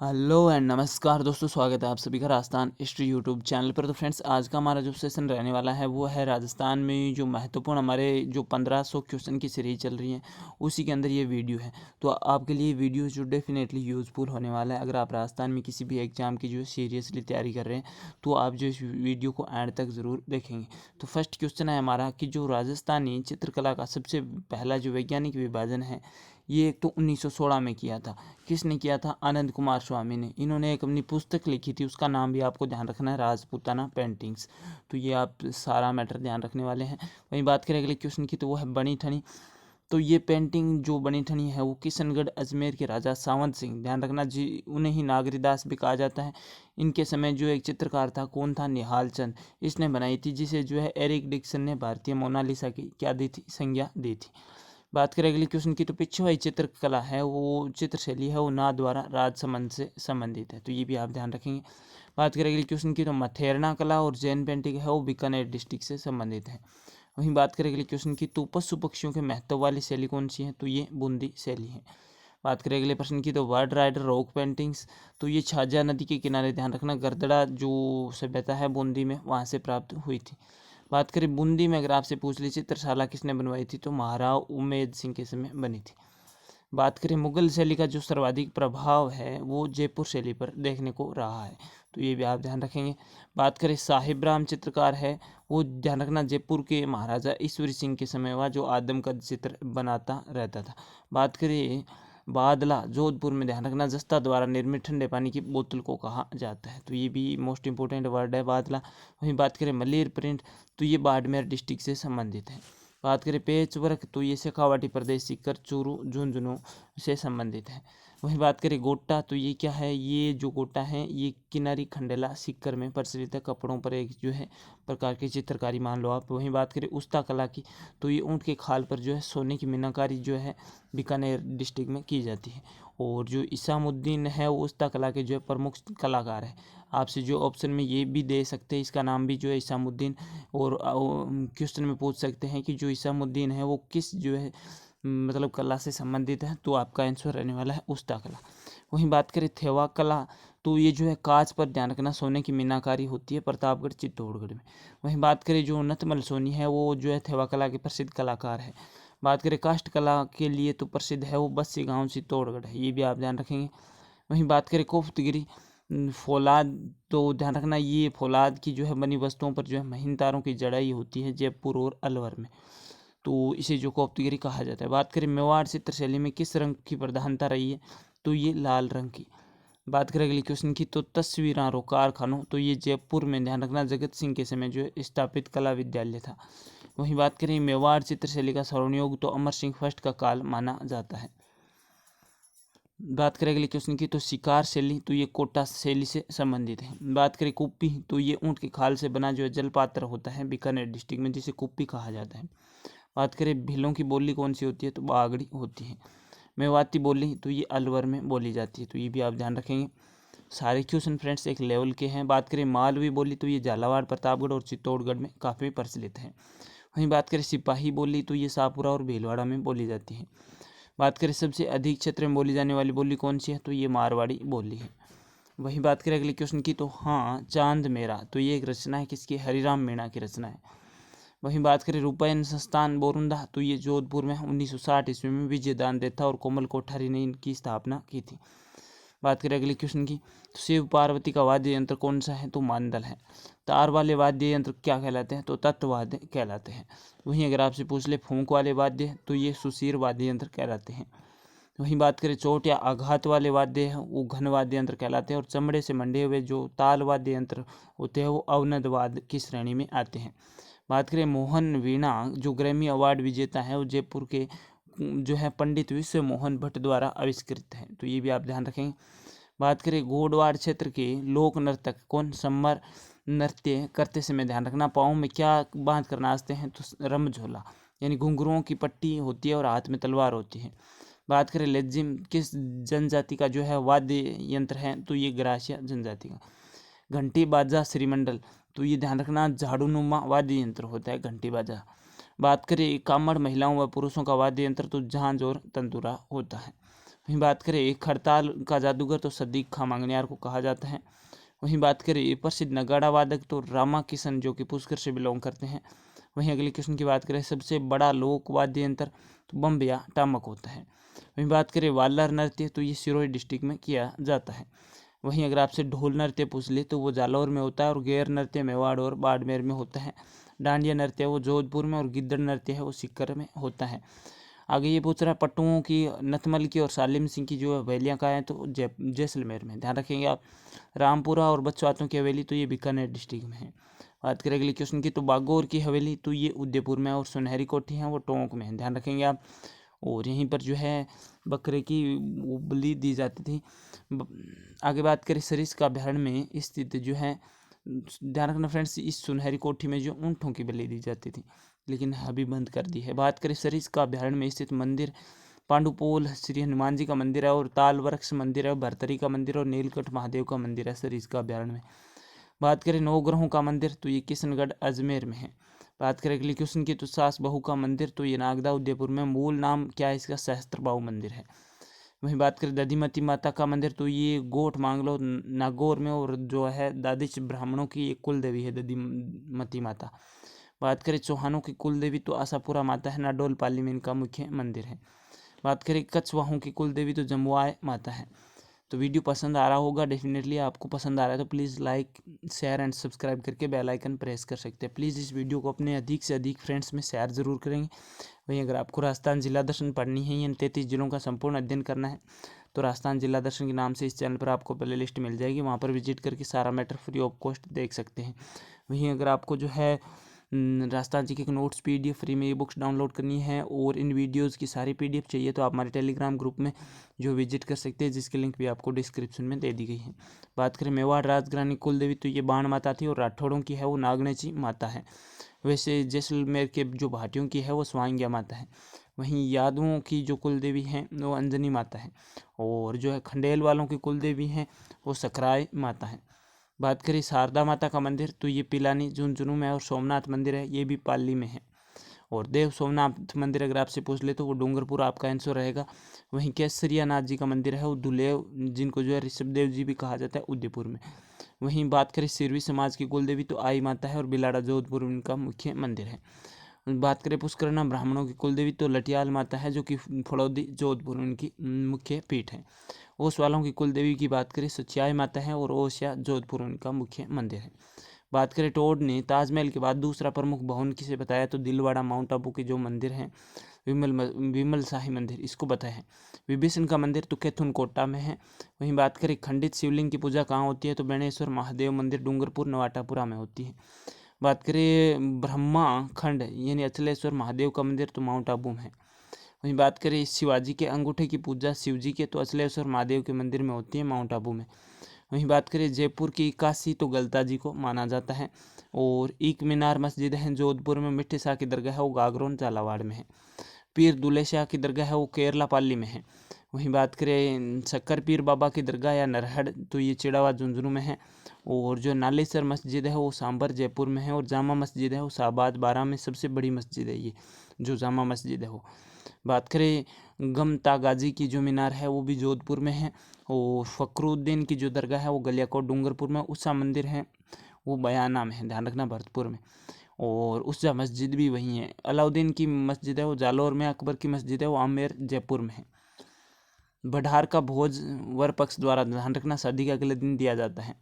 Hello and नमस्कार दोस्तों, स्वागत है आप सभी का राजस्थान हिस्ट्री यूट्यूब चैनल पर। तो फ्रेंड्स, आज का हमारा जो सेशन रहने वाला है वो है राजस्थान में जो महत्वपूर्ण हमारे जो 1500 क्वेश्चन की सीरीज चल रही है उसी के अंदर ये वीडियो है। तो आपके लिए वीडियो जो डेफिनेटली यूज़फुल होने वाला है। अगर आप राजस्थान में किसी भी एग्जाम की जो सीरियसली तैयारी कर रहे हैं तो आप जो इस वीडियो को एंड तक ज़रूर देखेंगे। तो फर्स्ट क्वेश्चन है हमारा कि जो राजस्थानी चित्रकला का सबसे पहला जो वैज्ञानिक विभाजन है ये एक तो 1916 में किया था। किसने किया था? आनंद कुमार स्वामी ने। इन्होंने एक अपनी पुस्तक लिखी थी, उसका नाम भी आपको ध्यान रखना है, राजपूताना पेंटिंग्स। तो ये आप सारा मैटर ध्यान रखने वाले हैं। वहीं बात करें अगले क्वेश्चन की तो वो है बनी ठनी। तो ये पेंटिंग जो बनी ठनी है वो किशनगढ़ अजमेर के राजा सावंत सिंह, ध्यान रखना जी, उन्हें ही नागरीदास भी कहा जाता है। इनके समय जो एक चित्रकार था, कौन था? निहाल चंद, इसने बनाई थी, जिसे जो है एरिक डिक्सन ने भारतीय मोनालिसा की क्या दी थी? संज्ञा दी थी। बात करें अगली क्वेश्चन की तो पिछवाई चित्रकला है वो चित्रशैली है वो ना द्वारा राजसमंद से संबंधित है। तो ये भी आप ध्यान रखेंगे। बात करें अगली क्वेश्चन की तो मथेरना कला और जैन पेंटिंग है वो बीकानेर डिस्ट्रिक्ट से संबंधित है। वहीं बात करें अगली क्वेश्चन की तो पशु पक्षियों के महत्व वाली शैली कौन सी है? तो ये बूंदी शैली है। बात करें अगले प्रश्न की तो वर्ड राइडर रॉक पेंटिंग्स, तो ये छाजा नदी के किनारे, ध्यान रखना, गरदड़ा जो सभ्यता है बूंदी में वहाँ से प्राप्त हुई थी। बात करें बूंदी में अगर आपसे पूछ ली चित्रशाला किसने बनवाई थी तो महाराव उमेद सिंह के समय बनी थी। बात करें मुगल शैली का जो सर्वाधिक प्रभाव है वो जयपुर शैली पर देखने को रहा है। तो ये भी आप ध्यान रखेंगे। बात करें साहिब राम चित्रकार है वो, ध्यान रखना, जयपुर के महाराजा ईश्वरी सिंह के समय हुआ, जो आदमकद चित्र बनाता रहता था। बात करें बादला, जोधपुर में, ध्यान रखना, जस्ता द्वारा निर्मित ठंडे पानी की बोतल को कहा जाता है। तो ये भी मोस्ट इंपोर्टेंट वर्ड है बादला। वहीं बात करें मलेर प्रिंट, तो ये बाड़मेर डिस्ट्रिक्ट से संबंधित है। बात करें पेच वर्क, तो ये शेखावाटी प्रदेश सीकर चूरू झुंझुनू से संबंधित है। वहीं बात करें गोटा, तो ये क्या है? ये जो गोटा है ये किनारी खंडेला सीकर में प्रचलित है, कपड़ों पर एक जो है प्रकार की चित्रकारी मान लो आप। वहीं बात करें उस्ता कला की, तो ये ऊँट के खाल पर जो है सोने की मीनाकारी जो है बीकानेर डिस्ट्रिक्ट में की जाती है। और जो इसामुद्दीन है वो उस्ता कला के जो है प्रमुख कलाकार है। आपसे जो ऑप्शन में ये भी दे सकते हैं, इसका नाम भी जो है इसामुद्दीन, और क्वेश्चन में पूछ सकते हैं कि जो इसामुद्दीन है वो किस जो है मतलब कला से संबंधित है। तो आपका आंसर रहने वाला है उस्ता कला। वहीं बात करें थेवा कला, तो ये जो है कांच पर, ध्यान रखना, सोने की मीनाकारी होती है प्रतापगढ़ चित्तौड़गढ़ में। वहीं बात करें जो नथमल सोनी है वो जो है थेवा कला के प्रसिद्ध कलाकार है। बात करें काष्ठ कला के लिए तो प्रसिद्ध है वो बस्सी गांव चित्तौड़गढ़ है, ये भी आप ध्यान रखेंगे। वहीं बात करें कोफ्तगिरी फौलाद, तो ध्यान रखना ये फौलाद की जो है बनी वस्तुओं पर जो है महीन तारों की जड़ाई होती है जयपुर और अलवर में, तो इसे जो कोफ्तगिरी कहा जाता है। बात करें मेवाड़ चित्रशैली में किस रंग की प्रधानता रही है? तो ये लाल रंग की। बात करें अगली क्वेश्चन की तो तस्वीरारों कारखानों, तो ये जयपुर में, ध्यान रखना, जगत सिंह के समय जो है स्थापित कला विद्यालय था। वहीं बात करें मेवाड़ चित्रशैली का स्वर्णयुग, तो अमर सिंह फर्स्ट का काल माना जाता है। बात करें अगले क्वेश्चन की तो शिकार शैली, तो ये कोटा शैली से संबंधित है। बात करें कुप्पी, तो ये ऊँट की खाल से बना जो है जलपात्र होता है बीकानेर डिस्ट्रिक्ट में, जिसे कुप्पी कहा जाता है। बात करें भीलों की बोली कौन सी होती है? तो बागड़ी होती है। मेवाती बोली, तो ये अलवर में बोली जाती है, तो ये भी आप ध्यान रखेंगे। सारे क्वेश्चन फ्रेंड्स एक लेवल के हैं। बात करें मालवी बोली, तो ये झालावाड़, प्रतापगढ़ और चित्तौड़गढ़ में काफ़ी प्रचलित है। वहीं बात करें सिपाही बोली, तो ये शाहपुरा और भीलवाड़ा में बोली जाती है। बात करें सबसे अधिक क्षेत्र में बोली जाने वाली बोली कौन सी है? तो ये मारवाड़ी बोली है। वहीं बात करें अगले क्वेश्चन की तो हाँ चांद मेरा, तो ये एक रचना है किसकी? हरिराम मीणा की रचना है। वहीं बात करें रूपायन संस्थान बोरुंदा, तो ये जोधपुर में 1960 ईस्वी में विजयदान देता और कोमल कोठारी ने इनकी स्थापना की थी। बात करें अगले क्वेश्चन की तो शिव पार्वती का वाद्य यंत्र कौन सा है? तो मांदल है। तार वाले वाद्य यंत्र क्या कहलाते हैं? तो तत्ववाद्य कहलाते हैं। वहीं अगर आपसे पूछ ले फूंक वाले वाद्य, तो ये सुशीर वाद्य यंत्र कहलाते हैं। वहीं बात करें चोट या आघात वाले वाद्य हैं वो घन वाद्य यंत्र कहलाते हैं, और चमड़े से मंडे हुए जो ताल वाद्य यंत्र होते हैं वो अवनद वाद्य की श्रेणी में आते हैं। बात करें मोहन वीणा, जो ग्रैमी अवार्ड विजेता है वो जयपुर के जो है पंडित विश्व मोहन भट्ट द्वारा आविष्कृत है, तो ये भी आप ध्यान रखेंगे। बात करें गोडवाड़ क्षेत्र के लोक नर्तक कौन? सम्मर नृत्य करते समय, ध्यान रखना, पाँव में क्या बांध कर नाचते हैं? तो रमझोला, यानी घुंघरुओं की पट्टी होती है और हाथ में तलवार होती है। बात करें लेजिम किस जनजाति का जो है वाद्य यंत्र है? तो ये ग्रासिया जनजाति का। घंटी बाजा श्रीमंडल, तो ये ध्यान रखना झाड़ूनुमा वाद्य यंत्र होता है घंटी बाजा। बात करें कामड़ महिलाओं व पुरुषों का वाद्य यंत्र, तो झांझ और तंतुरा होता है। वहीं बात करें खड़ताल का जादूगर तो सदीक खां मांगनियार को कहा जाता है। वहीं बात करें प्रसिद्ध नगाड़ा वादक तो रामा किशन जो कि पुष्कर से बिलोंग करते हैं। वहीं अगले क्वेश्चन की बात करें सबसे बड़ा लोक वाद्य यंत्र तो बम्ब या टामक होता है। वहीं बात करें वालर नृत्य तो ये सिरोही डिस्ट्रिक्ट में किया जाता है। वहीं अगर आपसे ढोल नृत्य पूछ ले तो वो जालौर में होता है और गैर नृत्य मेवाड़ और बाड़मेर में होता है। डांडिया नृत्य वो जोधपुर में और गिद्दड़ नृत्य है वो सीकर में होता है। आगे ये पूछ रहा है पट्टुओं की, नथमल की और सालिम सिंह की जो हवेलियाँ कहाँ हैं तो जैसलमेर में। ध्यान रखेंगे आप। रामपुरा और बछवातों की हवेली तो ये बीकानेर डिस्ट्रिक्ट में है। बात करें अगले क्वेश्चन की तो बागौर की हवेली तो ये उदयपुर में और सुनहरी कोठी है वो टोंक में है। ध्यान रखेंगे आप। और यहीं पर जो है बकरे की वो बलि दी जाती थी। आगे बात करें सरिस्का अभयारण्य में स्थित जो है, ध्यान रखना फ्रेंड्स, इस सुनहरी कोठी में जो ऊँटों की बलि दी जाती थी लेकिन अभी बंद कर दी है। बात करें सरिस्का अभयारण्य में स्थित मंदिर पांडुपोल श्री हनुमान जी का मंदिर है और ताल वृक्ष मंदिर है, भरतरी का मंदिर और नीलकंठ महादेव का मंदिर है सरिस्का अभयारण्य में। बात करें नवग्रहों का मंदिर तो ये किशनगढ़ अजमेर में है। बात करें अगली क्वेश्चन की तो सास बहू का मंदिर तो ये नागदा उदयपुर में। मूल नाम क्या है इसका? सहस्त्रबाहु मंदिर है। वहीं बात करें दधिमती माता का मंदिर तो ये गोठ मांगलो नागौर में और जो है दादिच ब्राह्मणों की एक कुल देवी है दधिमती माता। बात करें चौहानों की कुल देवी तो आशापुरा माता है, नाडोल पाली में इनका मुख्य मंदिर है। बात करें कछवाहों की कुल देवी तो जमुआय माता है। तो वीडियो पसंद आ रहा होगा, डेफिनेटली आपको पसंद आ रहा है तो please like share and subscribe करके बेल आइकन प्रेस कर सकते हैं। प्लीज़ इस वीडियो को अपने अधिक से अधिक फ्रेंड्स में शेयर ज़रूर करेंगे। वहीं अगर आपको राजस्थान जिला दर्शन पढ़नी है या 33 जिलों का संपूर्ण अध्ययन करना है तो राजस्थान जिला दर्शन के नाम से इस चैनल पर आपको प्ले लिस्ट मिल जाएगी, वहाँ पर विजिट करके सारा मैटर फ्री ऑफ कॉस्ट देख सकते हैं। वहीं अगर आपको जो है राजस्थान जी के नोट्स पीडीएफ फ्री में ई बुक्स डाउनलोड करनी है और इन वीडियोस की सारी पीडीएफ चाहिए तो आप हमारे टेलीग्राम ग्रुप में जो विजिट कर सकते हैं, जिसकी लिंक भी आपको डिस्क्रिप्शन में दे दी गई है। बात करें मेवाड़ राजघरानी कुल देवी तो ये बाण माता थी और राठौड़ों की है वो नागनेची माता है। वैसे जैसलमेर के जो भाटियों की है वो स्वांग्या माता है। वहीं यादवों की जो कुल देवी हैं वो अंजनी माता है और जो है खंडेल वालों की कुल देवी हैं वो सकराय माता है। बात करें शारदा माता का मंदिर तो ये पिलानी झुंझुनू में है और सोमनाथ मंदिर है ये भी पाली में है। और देव सोमनाथ मंदिर अगर आपसे पूछ ले तो वो डूंगरपुर आपका आंसर रहेगा। वहीं केसरिया नाथ जी का मंदिर है वो दुलेव, जिनको जो है ऋषभदेव जी भी कहा जाता है, उदयपुर में। वहीं बात करें सिरवी समाज की कुल देवी तो आई माता है और बिलाड़ा जोधपुर उनका मुख्य मंदिर है। बात करें पुष्करणा ब्राह्मणों की कुल देवी तो लटियाल माता है जो कि फड़ौदी जोधपुर उनकी मुख्य पीठ है। ओस वालों की कुल देवी की बात करें सच्चाई माता है और ओसिया जोधपुर उनका मुख्य मंदिर है। बात करें टोड ने ताजमहल के बाद दूसरा प्रमुख भवन किसे बताया तो दिलवाड़ा माउंट आबू के जो मंदिर हैं विमल शाही मंदिर इसको बताया है। विभीषण का मंदिर तो कैथुन कोटा में है। वहीं बात करें खंडित शिवलिंग की पूजा कहाँ होती है तो बेणेश्वर महादेव मंदिर डूंगरपुर नवाटापुरा में होती है। बात करें ब्रह्मा खंड यानी अचलेश्वर महादेव का मंदिर तो माउंट आबू में है। वहीं बात करें शिवाजी के अंगूठे की पूजा शिवजी के तो अचलेश्वर महादेव के मंदिर में होती है माउंट आबू में। वहीं बात करें जयपुर की काशी तो गलता जी को माना जाता है। और एक मीनार मस्जिद है जोधपुर में। मिट्टी शाह की दरगाह है वो गागरोन झालावाड़ में है। पीर दुले शाह की दरगाह है वो केरला पाली में है। वहीं बात करें शक्कर पीर बाबा की दरगाह या नरहड़ तो ये चिड़ावा झुंझुनू में है। और जो नालेसर मस्जिद है वो सांबर जयपुर में है। और जामा मस्जिद है वो शाहबाद बारा में सबसे बड़ी मस्जिद है ये जो जामा मस्जिद है वो। बात करें गमता गाजी की जो मीनार है वो भी जोधपुर में है। और फ़खरुद्दीन की जो दरगाह है वो गलियाकोट डूंगरपुर में। उषा मंदिर है वो बयाना में है, ध्यान रखना, भरतपुर में। और उषा मस्जिद भी वहीं है। अलाउद्दीन की मस्जिद है वो जालौर में। अकबर की मस्जिद है वो आमेर जयपुर में है। बढार का भोज वर पक्ष द्वारा, ध्यान रखना, शादी के अगले दिन दिया जाता है।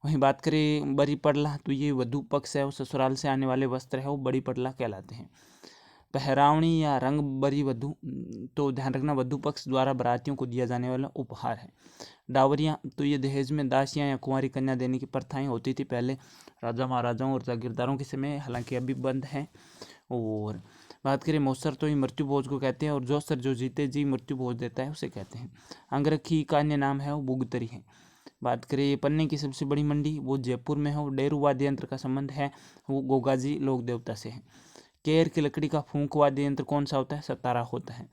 वहीं बात करें बड़ी पड़ला तो ये वधू पक्ष है वो ससुराल से आने वाले वस्त्र है वो बड़ी पड़ला कहलाते हैं। पहरावणी या रंग बरी वधू तो ध्यान रखना वधू पक्ष द्वारा बारातियों को दिया जाने वाला उपहार है। डावरियाँ तो ये दहेज में दासियाँ या कुंवारी कन्या देने की प्रथाएं होती थी पहले राजा महाराजाओं और जागीरदारों के समय, हालांकि अभी बंद है। और बात करें मौसर तो ये मृत्यु भोज को कहते हैं। और जो सर जो जीते जी मृत्यु भोज देता है उसे कहते हैं। अंगरखी का अन्य नाम है वो बुगतरी है। बात करें पन्ने की सबसे बड़ी मंडी वो जयपुर में है। और डेरू वाद्य यंत्र का संबंध है वो गोगाजी लोक देवता से है। केर की लकड़ी का फूंक वाद्य यंत्र कौन सा होता है? सतारा होता है।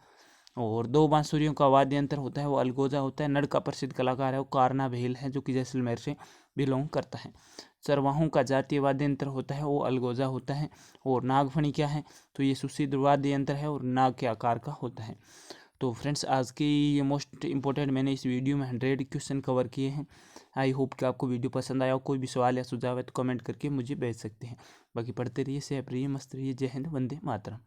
और दो बांसुरियों का वाद्य यंत्र होता है वो अलगोजा होता है। नड़ का प्रसिद्ध कलाकार है वो कारना भेल है जो कि जैसलमेर से बिलोंग करता है। चरवाहों का जातीय वाद्य यंत्र होता है वो अलगोजा होता है। और नागफणी क्या है तो ये सुसिद्ध वाद्य यंत्र है और नाग के आकार का होता है। तो फ्रेंड्स आज की ये मोस्ट इंपॉर्टेंट मैंने इस वीडियो में 100 क्वेश्चन कवर किए हैं। आई होप कि आपको वीडियो पसंद आया हो। कोई भी सवाल या सुझाव है तो कमेंट करके मुझे भेज सकते हैं। बाकी पढ़ते रहिए, सेफ रहिए, मस्त रहिए। जय हिंद, वंदे मातरम।